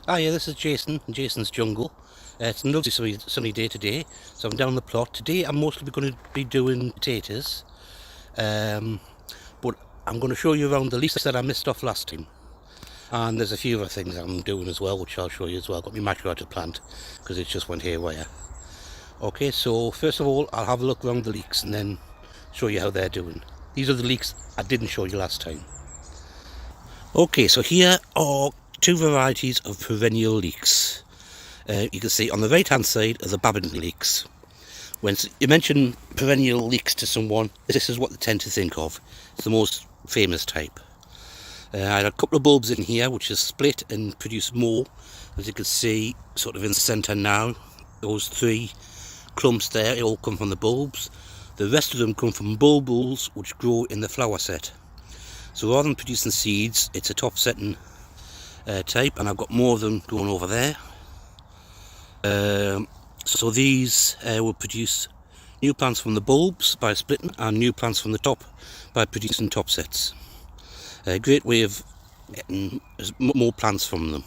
Hi, yeah, this is Jason, Jason's Jungle. It's a lovely sunny day today, so I'm down the plot. Today I'm mostly going to be doing potatoes, but I'm going to show you around the leeks that I missed off last time. And there's a few other things I'm doing as well, which I'll show you as well. I've got my Mashua to plant, because it just went haywire. Okay, so first of all, I'll have a look around the leeks and then show you how they're doing. These are the leeks I didn't show you last time. Okay, so here are two varieties of perennial leeks. You can see on the right hand side are the Perennial Leeks. When you mention perennial leeks to someone, this is what they tend to think of. It's the most famous type. I had a couple of bulbs in here which is split and produce more, as you can see sort of in the centre now. Those three clumps there, they all come from the bulbs. The rest of them come from bulbils which grow in the flower set. So rather than producing seeds, it's a top setting type, and I've got more of them going over there. So these will produce new plants from the bulbs by splitting, and new plants from the top by producing top sets. A great way of getting more plants from them.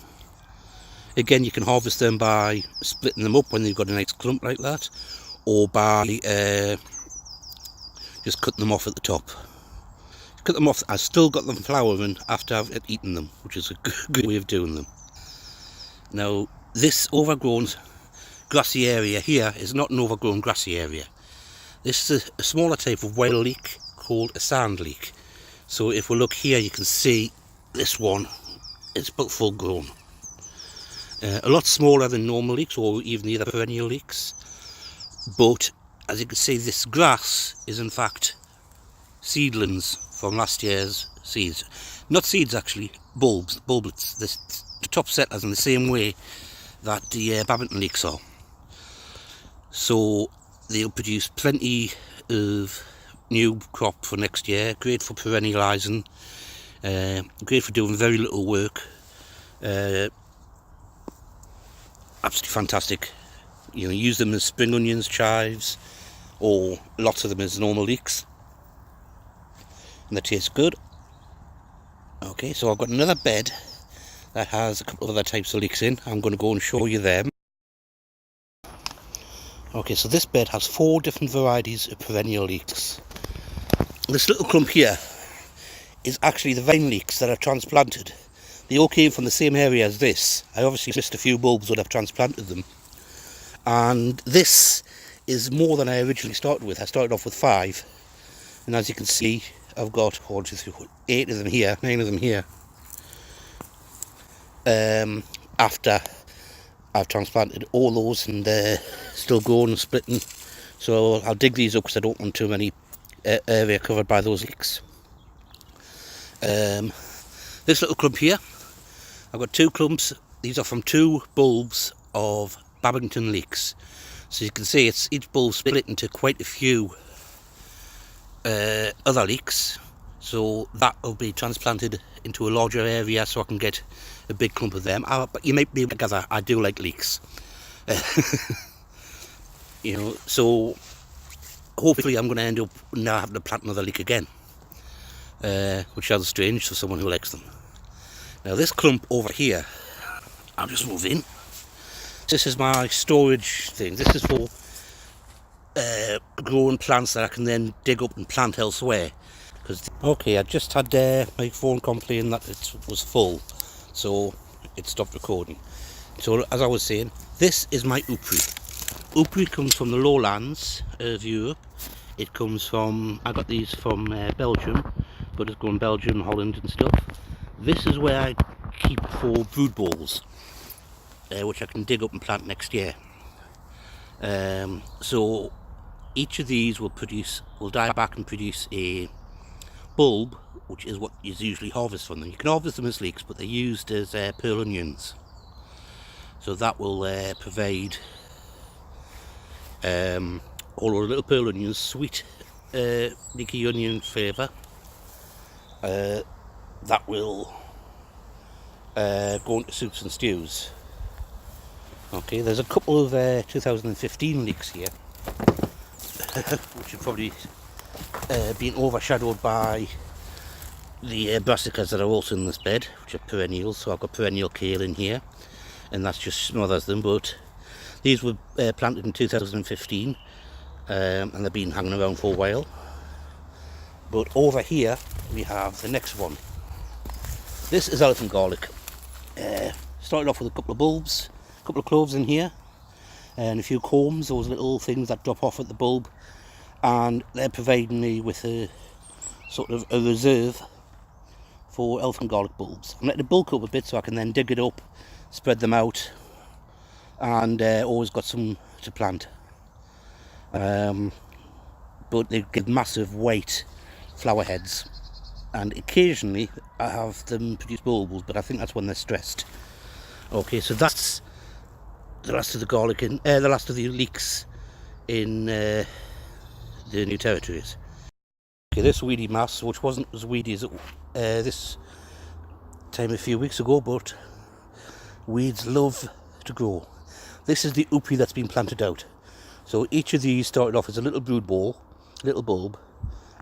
Again, you can harvest them by splitting them up when they've got a nice clump like that, or by just cutting them off at the top. Cut them off, I've still got them flowering after I've eaten them, which is a good way of doing them. Now, this overgrown grassy area here is not an overgrown grassy area. This is a smaller type of wild leek called a sand leek. So if we look here, you can see this one is about full grown. A lot smaller than normal leeks or even the other perennial leeks. But as you can see, this grass is in fact seedlings from last year's seeds. Not seeds actually, bulbs, bulblets. The top set as in the same way that the Perennial Leeks are. So they'll produce plenty of new crop for next year. Great for perennialising, great for doing very little work. Absolutely fantastic. You know, use them as spring onions, chives, or lots of them as normal leeks, and they taste good. Okay, so I've got another bed that has a couple of other types of leeks in. I'm going to go and show you them. Okay, so this bed has 4 different varieties of perennial leeks. This little clump here is actually the vine leeks that are transplanted. They all came from the same area as this. I obviously missed a few bulbs when I've transplanted them. And this is more than I originally started with. I started off with 5. And as you can see, I've got 1, 2, 3, 4, 8 of them here, 9 of them here. After I've transplanted all those and still growing and splitting. So I'll dig these up because I don't want too many area covered by those leeks. This little clump here, I've got 2 clumps. These are from 2 bulbs of Perennial Leeks. So you can see it's each bulb split into quite a few other leeks. So that will be transplanted into a larger area so I can get a big clump of them. But you might be able to gather, I do like leeks. You know, so hopefully I'm going to end up now having to plant another leek again, which sounds strange for someone who likes them. Now this clump over here, I'll just move in. This is my storage thing. This is for growing plants that I can then dig up and plant elsewhere. Okay, I just had my phone complain that it was full, so it stopped recording. So as I was saying, this is my Aarggh. Aarggh comes from the lowlands of Europe. It comes from, I got these from Belgium, but it's grown Belgium, Holland and stuff. This is where I keep 4 brood balls, which I can dig up and plant next year. So each of these will die back and produce a bulb, which is what is usually harvested from them. You can harvest them as leeks, but they're used as pearl onions. So that will provide all our little pearl onions, sweet leeky onion flavour. That will go into soups and stews. Okay, there's a couple of 2015 leeks here, which have probably been overshadowed by the brassicas that are also in this bed, which are perennials. So I've got perennial kale in here. and that just smothers them. But these were planted in 2015, and they've been hanging around for a while. But over here we have the next one. This is elephant garlic. Started off with a couple of bulbs, a couple of cloves in here, and a few combs, those little things that drop off at the bulb, and they're providing me with a sort of a reserve for elephant garlic bulbs. I'm letting it bulk up a bit so I can then dig it up, spread them out, and always got some to plant. But they give massive white flower heads, and occasionally I have them produce bulbs, but I think that's when they're stressed. Okay, so that's the last of the garlic in the last of the leeks in the new territories. Okay, this weedy mass, which wasn't as weedy as it this time a few weeks ago, but weeds love to grow. This is the upi that's been planted out. So each of these started off as a little brood ball, little bulb,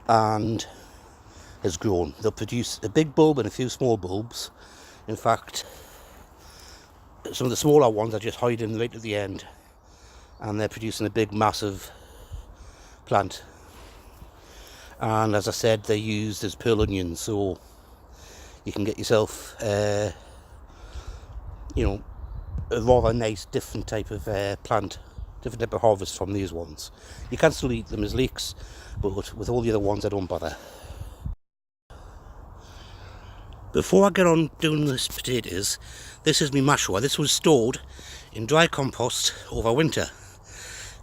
and has grown. They'll produce a big bulb and a few small bulbs. In fact, some of the smaller ones are just hiding right at the end, and they're producing a big massive plant. And as I said, they're used as pearl onions, so you can get yourself you know, a rather nice different type of plant, different type of harvest from these ones. You can still eat them as leeks, but with all the other ones I don't bother. Before I get on doing this potatoes, this is my Mashua. This was stored in dry compost over winter,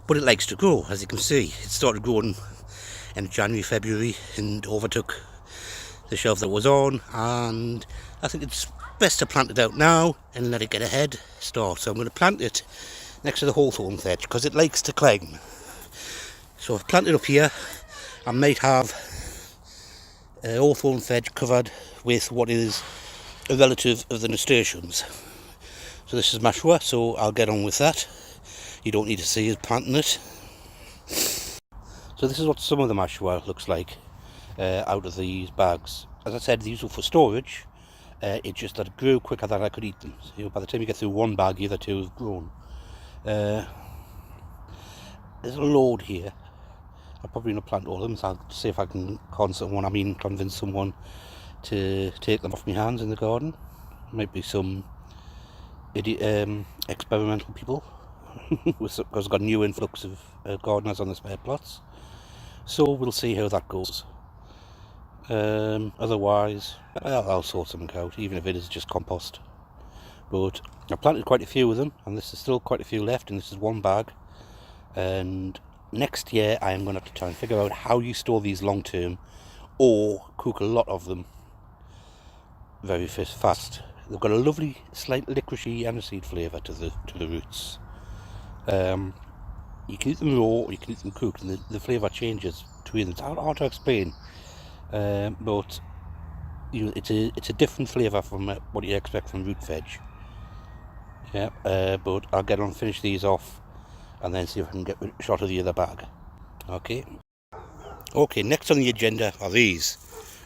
but it likes to grow. As you can see, it started growing in January, February, and overtook the shelf that was on, and I think it's best to plant it out now and let it get a head start. So I'm going to plant it next to the hawthorn veg because it likes to climb. So I've planted up here. I might have hawthorn veg covered with what is a relative of the nasturtiums. So this is Mashua, so I'll get on with that. You don't need to see us planting it. So this is what some of the Mashua looks like out of these bags. As I said, these were for storage. It just that it grew quicker than I could eat them. So by the time you get through one bag, the other two have grown. There's a load here. I'll probably not plant all of them, so I'll see if I can convince someone to take them off my hands in the garden. Might be some experimental people, because I've got a new influx of gardeners on the spare plots. So we'll see how that goes. Otherwise, I'll sort something out, even if it is just compost. But I planted quite a few of them, and this is still quite a few left, and this is one bag. And next year I am going to have to try and figure out how you store these long term, or cook a lot of them very fast. They've got a lovely, slight licoricey aniseed flavour to the roots. You can eat them raw, or you can eat them cooked, and the flavour changes between them. It's hard to explain, but you know, it's a different flavour from what you expect from root veg. Yeah, but I'll get on, finish these off, and then see if I can get a shot of the other bag. Okay, next on the agenda are these.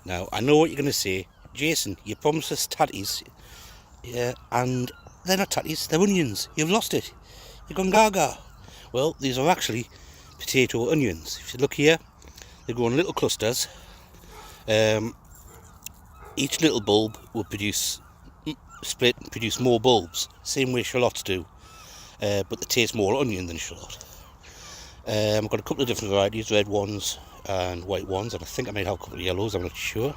Now, I know what you're going to say. Jason, you promised us tatties. Yeah, and they're not tatties, they're onions. You've lost it. You've gone gaga. Well, these are actually potato onions. If you look here, they grow in little clusters. Each little bulb will split and produce more bulbs, same way shallots do, but they taste more onion than shallot. I've got a couple of different varieties, red ones and white ones, and I think I might have a couple of yellows, I'm not sure.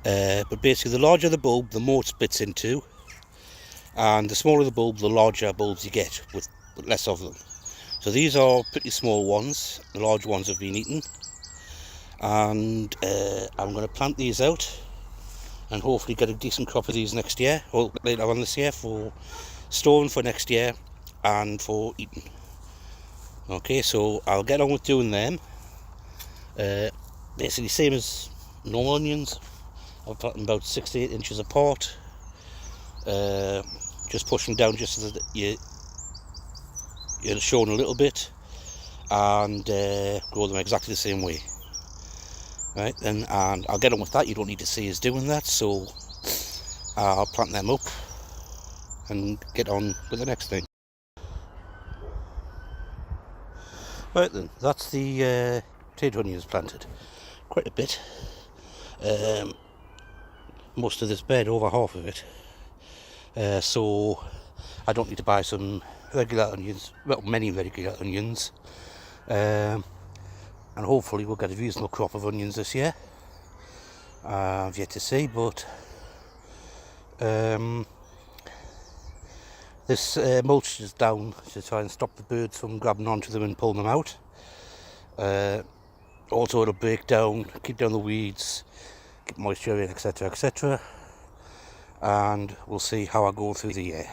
But basically, the larger the bulb, the more it splits into, and the smaller the bulb, the larger bulbs you get with less of them. So these are pretty small ones. The large ones have been eaten, and I'm going to plant these out and hopefully get a decent crop of these next year, or later on this year, for storing for next year and for eating. Okay, so I'll get on with doing them. Basically same as normal onions. I'll plant them about 6 to 8 inches apart. Just push them down just so that you're showing a little bit, and grow them exactly the same way. Right then, and I'll get on with that. You don't need to see us doing that, so I'll plant them up and get on with the next thing. Right then, that's the potato onions planted. Quite a bit. Most of this bed, over half of it. So I don't need to buy some regular onions, well, many regular onions. And hopefully we'll get a reasonable crop of onions this year. I've yet to see, but this mulch is down to try and stop the birds from grabbing onto them and pulling them out. Also it'll break down, keep down the weeds, keep moisture in, etc, etc. And we'll see how I go through the year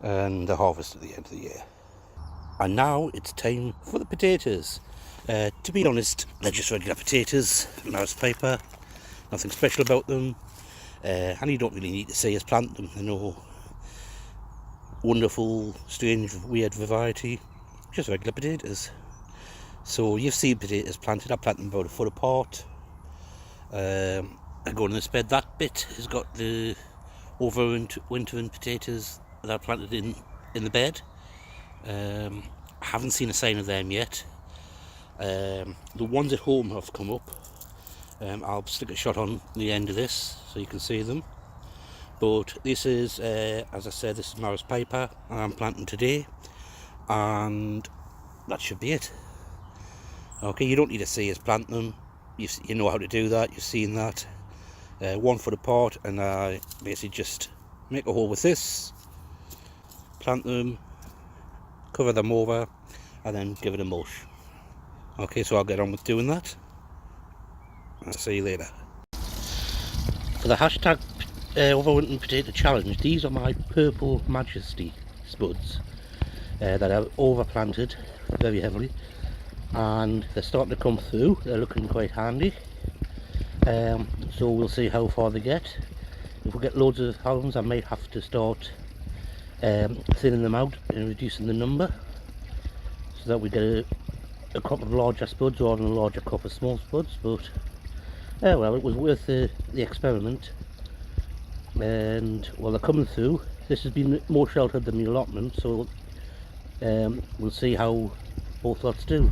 and the harvest at the end of the year. And now it's time for the potatoes. To be honest, they're just regular potatoes, mouse paper, nothing special about them, and you don't really need to see us plant them. They're no wonderful, strange, weird variety, just regular potatoes. So you've seen potatoes planted. I plant them about a foot apart. I go in this bed. That bit has got the overwintering potatoes that I planted in the bed. I haven't seen a sign of them yet. The ones at home have come up. I'll stick a shot on the end of this so you can see them. But this is, as I said, this is mouse paper I'm planting today, and that should be it. Okay, you don't need to see us plant them. You know how to do that. You've seen that. 1 foot apart, and I basically just make a hole with this, plant them, cover them over, and then give it a mulch. Okay, so I'll get on with doing that. I'll see you later. For the hashtag overwintering potato challenge, these are my Purple Majesty spuds that I've overplanted very heavily, and they're starting to come through. They're looking quite handy. So we'll see how far they get. If we get loads of hounds, I might have to start thinning them out and reducing the number, so that we get a crop of larger spuds rather than a larger crop of small spuds. But well, it was worth the experiment. And well, they're coming through. This has been more sheltered than the allotment, so we'll see how both lots do.